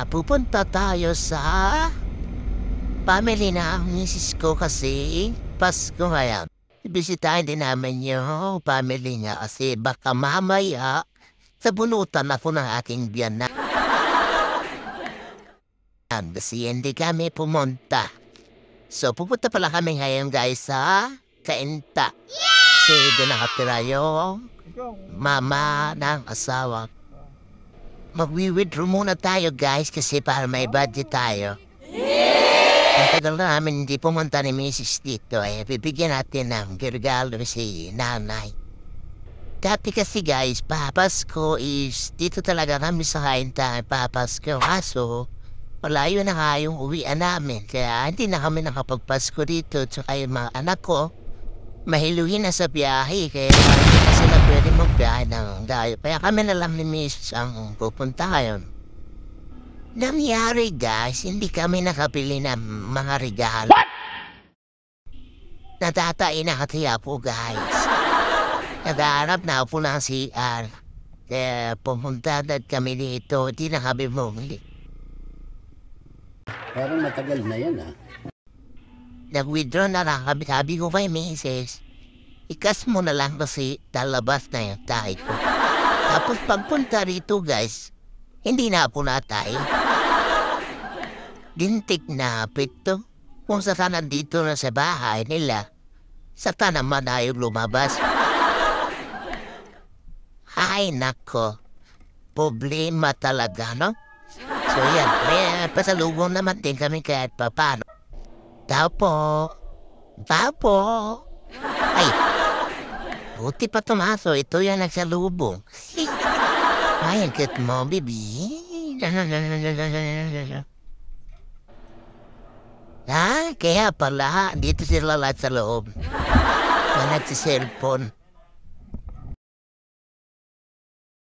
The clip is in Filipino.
Pupunta tayo sa family na ang misis ko kasi Pasko ngayon. Ibisitahin din namin yung family niya kasi baka mamaya sabunutan ako ng aking biyanan. Kasi hindi kami pumunta. So pupunta pala kami ngayon guys sa Cainta. Kasi doon nakatira yung mama ng asawa. Magwi-withdraw muna tayo guys kasi para may budget tayo. Ang tagal na namin hindi pumunta ni Mrs. dito bibigyan natin ng regalo si nanay. Dati kasi guys, Papasko is dito talaga kami sa Cainta Papasko. Kaso, malayo na nga yung uwian namin kaya hindi na kami nakapagpasko dito. Tsaka yung mga anak ko, mahiluhin na sa biyahe kaya hindi na sila pwede magbiyahe ng dayo. Kaya kami na lang ni Mrs. ang pupunta ngayon. Nangyari guys, hindi kami nakabili ng mga regalo. What? Natatain na katiya po guys. Nagaharap na po ng CR. Kaya pumunta na kami dito, hindi na kami bumili. Parang matagal na yan Nag-withdraw na lang kami, sabi ko kay Mrs. Ikas mo na lang kasi talabas na yung tayo ko. Tapos pagpunta rito guys, hindi na po natay. Dintik na pito. Kung saka nandito na sa bahay nila, saka naman na yung lumabas. Ay nako, problema talaga no? So yan, may pasalubong naman din kami kahit papano. Tapo. Ay, buti pa tumaso, ito yan nagsalubong. Ay, ang cute mo, baby. Kaya pala, dito sila lahat sa loob. Na nagsiselfon.